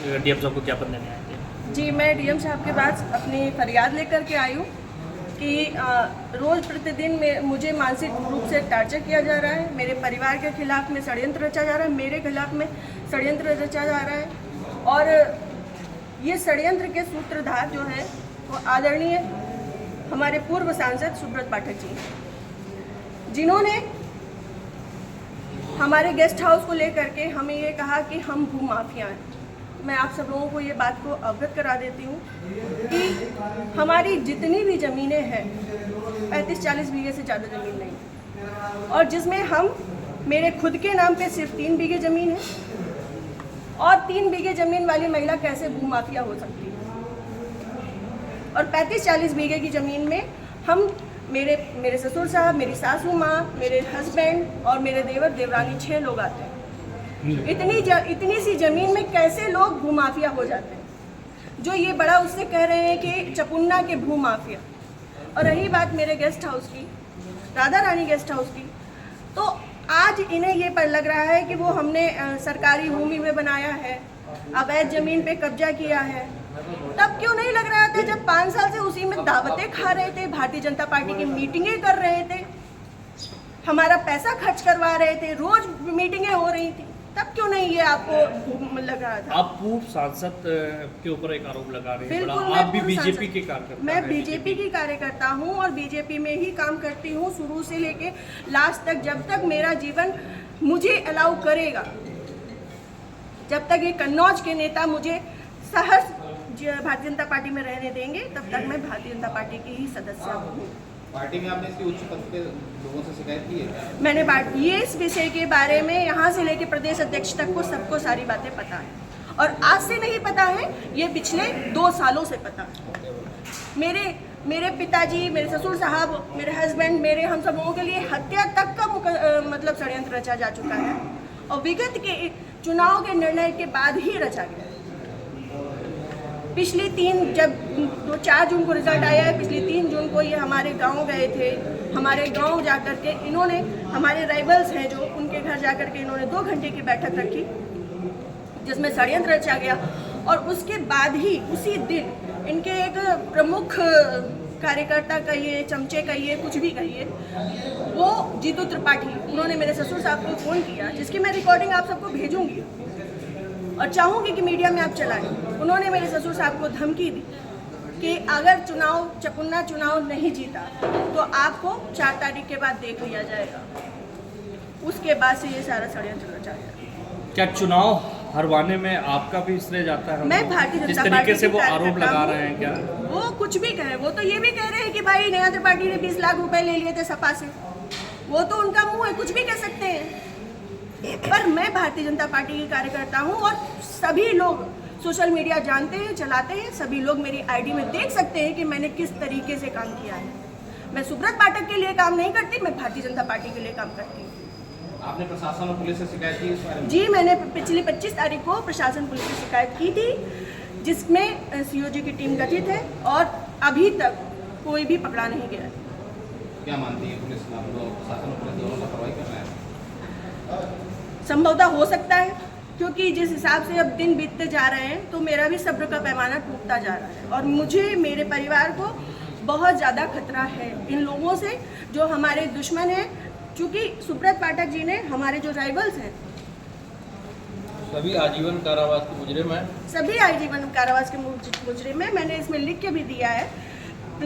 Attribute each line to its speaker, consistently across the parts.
Speaker 1: DM साहब को ज्ञापन देने आए थे?
Speaker 2: जी, मैं डीएम साहब के पास अपनी फरियाद लेकर के आई हूँ कि रोज़ प्रतिदिन में मुझे मानसिक रूप से टार्चर किया जा रहा है। मेरे परिवार के खिलाफ में षड्यंत्र रचा जा रहा है, मेरे खिलाफ में षड्यंत्र रचा जा रहा है। और ये षड्यंत्र के सूत्रधार जो है वो आदरणीय हमारे पूर्व सांसद सुब्रत पाठक जी, जिन्होंने हमारे गेस्ट हाउस को लेकर के हमें ये कहा कि हम भू माफिया हैं। मैं आप सब लोगों को ये बात को अवगत करा देती हूँ कि हमारी जितनी भी ज़मीनें हैं 35-40 बीघे से ज़्यादा ज़मीन नहीं, और जिसमें हम मेरे खुद के नाम पे सिर्फ 3 बीघे ज़मीन है, और 3 बीघे ज़मीन वाली महिला कैसे भू माफिया हो सकती है। और 35-40 बीघे की ज़मीन में हम मेरे ससुर साहब, मेरी सासू माँ, मेरे हस्बैंड और मेरे देवर देवरानी 6 लोग आते हैं। इतनी सी ज़मीन में कैसे लोग भू माफिया हो जाते हैं। जो ये बड़ा उससे कह रहे हैं कि चपुन्ना के भू माफिया। और रही बात मेरे गेस्ट हाउस की, राधा रानी गेस्ट हाउस की, तो आज इन्हें ये पर लग रहा है कि वो हमने सरकारी भूमि में बनाया है, अवैध ज़मीन पे कब्जा किया है। तब क्यों नहीं लग रहा था जब 5 साल से उसी में दावतें खा रहे थे, भारतीय जनता पार्टी की मीटिंगें कर रहे थे, हमारा पैसा खर्च करवा रहे थे, रोज मीटिंगें हो रही थी, तब क्यों नहीं ये आपको लग रहा था?
Speaker 1: आप पूर्व सांसद के ऊपर एक आरोप लगा रहे हैं,
Speaker 2: बिल्कुल,
Speaker 1: आप भी बीजेपी के कार्यकर्ता?
Speaker 2: मैं बीजेपी की कार्यकर्ता हूँ और बीजेपी में ही काम करती हूँ शुरू से लेके लास्ट तक, जब तक मेरा जीवन मुझे अलाउ करेगा, जब तक ये कन्नौज के नेता मुझे सहर्ष भारतीय जनता पार्टी में रहने देंगे, तब तक मैं भारतीय जनता पार्टी की ही सदस्य हूँ।
Speaker 3: पार्टी में आपने इसकी उच्च पद पे लोगों से शिकायत की है?
Speaker 2: मैंने ये इस विषय के बारे में यहाँ से लेके प्रदेश अध्यक्ष तक को सबको सारी बातें पता है, और आज से नहीं पता है, ये पिछले 2 सालों से पता है। मेरे पिताजी, मेरे ससुर साहब, मेरे हस्बैंड, मेरे हम सब लोगों के लिए हत्या तक का मतलब षड्यंत्र रचा जा चुका है, और विगत के चुनाव के निर्णय के बाद ही रचा गया। पिछली 4 जून को रिजल्ट आया है, पिछली 3 जून को ये हमारे गांव गए थे। हमारे गांव जाकर के इन्होंने, हमारे राइवल्स हैं जो, उनके घर जाकर के इन्होंने 2 घंटे की बैठक रखी जिसमें षड्यंत्र रचा गया। और उसके बाद ही उसी दिन इनके एक प्रमुख कार्यकर्ता कहिए, चमचे कहिए, कुछ भी कहिए, वो जीतू त्रिपाठी, उन्होंने मेरे ससुर साहब को फ़ोन किया, जिसकी मैं रिकॉर्डिंग आप सबको भेजूंगी और चाहूँगी कि मीडिया में आप चलाएं। उन्होंने मेरे ससुर साहब को धमकी दी कि अगर चपुन्ना चुनाव नहीं जीता तो आपको 4 तारीख के बाद देख लिया जाएगा। उसके बाद से ये सारा षड्यंत्र रचा गया।
Speaker 1: क्या चुनाव हरवाने में आपका भी श्रेय जाता है?
Speaker 2: मैं भारतीय जनता
Speaker 1: जिस
Speaker 2: पार्टी
Speaker 1: तरीके से वो
Speaker 2: की
Speaker 1: आरोप
Speaker 2: कार्यकर्ता
Speaker 1: लगा रहे हैं, क्या
Speaker 2: वो कुछ भी कहे, वो तो ये भी कह रहे हैं कि भाई नया त्रिपाठी ने 20 लाख रुपए ले लिए थे सपा से। वो तो उनका मुंह है, कुछ भी कह सकते हैं। पर मैं भारतीय जनता पार्टी की कार्यकर्ता हूँ, और सभी लोग सोशल मीडिया जानते हैं, चलाते हैं, सभी लोग मेरी आईडी में देख सकते हैं कि मैंने किस तरीके से काम किया है। मैं सुब्रत पाठक के लिए काम नहीं करती, मैं भारतीय जनता पार्टी के लिए काम करती हूँ।
Speaker 3: आपने प्रशासन और पुलिस से शिकायत की इस बारे में?
Speaker 2: जी, मैंने पिछली 25 तारीख को प्रशासन पुलिस से शिकायत की थी, जिसमें सीओजी की टीम गठित है, और अभी तक कोई भी पकड़ा नहीं गया।
Speaker 3: क्या मानती है पुलिस, प्रशासन और पुलिस दोनों लापरवाही कर रहे हैं?
Speaker 2: संभवतः हो सकता है, क्योंकि जिस हिसाब से अब दिन बीतते जा रहे हैं तो मेरा भी सब्र का पैमाना टूटता जा रहा है, और मुझे, मेरे परिवार को बहुत ज़्यादा खतरा है इन लोगों से जो हमारे दुश्मन हैं। चूँकि सुब्रत पाठक जी ने, हमारे जो राइवल्स हैं,
Speaker 4: सभी आजीवन कारावास के मुजरिम हैं।
Speaker 2: सभी आजीवन कारावास के मुजरिम हैं। मैंने इसमें लिख के भी दिया है,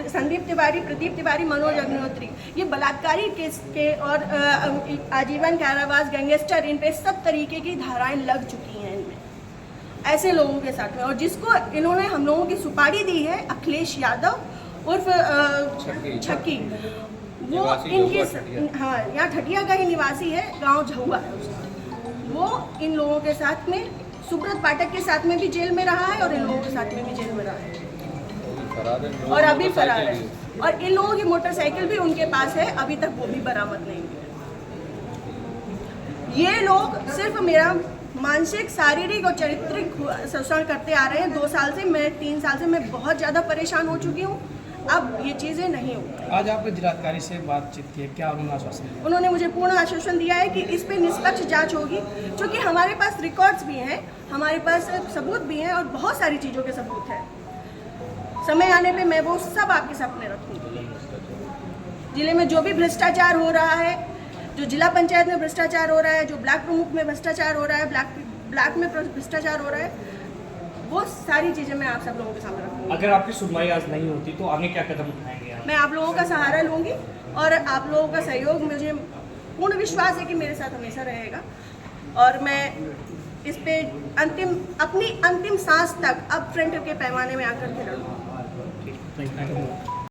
Speaker 2: संदीप तिवारी, प्रदीप तिवारी, मनोज अग्निहोत्री, ये बलात्कारी केस के और आजीवन कारावास, गैंगस्टर, इन पे सब तरीके की धाराएं लग चुकी हैं इनमें, ऐसे लोगों के साथ में। और जिसको इन्होंने हम लोगों की सुपारी दी है, अखिलेश यादव उर्फ छक्की, वो इनके, हाँ, यहाँ ठटिया का ही निवासी है, गांव झहुआ है उसका। वो इन लोगों के साथ में, सुब्रत पाठक के साथ में भी जेल में रहा है, और इन लोगों के साथ में भी जेल में रहा है, और अभी फरार है। और इन लोगों की मोटरसाइकिल भी उनके पास है, अभी तक वो भी बरामद नहीं हुई है। ये लोग सिर्फ मेरा मानसिक, शारीरिक और चारित्रिक शोषण करते आ रहे हैं 2 साल से। मैं 3 साल से मैं बहुत ज़्यादा परेशान हो चुकी हूँ। अब ये चीज़ें नहीं होंगी।
Speaker 5: आज आपने जिलाधिकारी से बातचीत की है, क्या उन्होंने आश्वासन दिया?
Speaker 2: उन्होंने मुझे पूर्ण आश्वासन दिया है कि इस पे निष्पक्ष जांच होगी, क्योंकि हमारे पास रिकॉर्ड्स भी हैं, हमारे पास सबूत भी हैं और बहुत सारी चीज़ों के सबूत हैं। समय आने पे मैं वो सब आपके सामने रखूँगी। जिले में जो भी भ्रष्टाचार हो रहा है, जो जिला पंचायत में भ्रष्टाचार हो रहा है, जो ब्लॉक प्रमुख में भ्रष्टाचार हो रहा है, ब्लॉक में भ्रष्टाचार हो रहा है, वो सारी चीज़ें मैं आप सब लोगों के सामने रखूँगी।
Speaker 1: अगर आपकी सुनवाई आज नहीं होती तो आगे क्या कदम उठाएंगे आप?
Speaker 2: मैं आप लोगों का सहारा लूँगी और आप लोगों का सहयोग, मुझे पूर्ण विश्वास है कि मेरे साथ हमेशा रहेगा और मैं इस पे अपनी अंतिम सांस तक अब फ्रंट के पैमाने में आकर के लड़ूँगी।
Speaker 1: Thank you.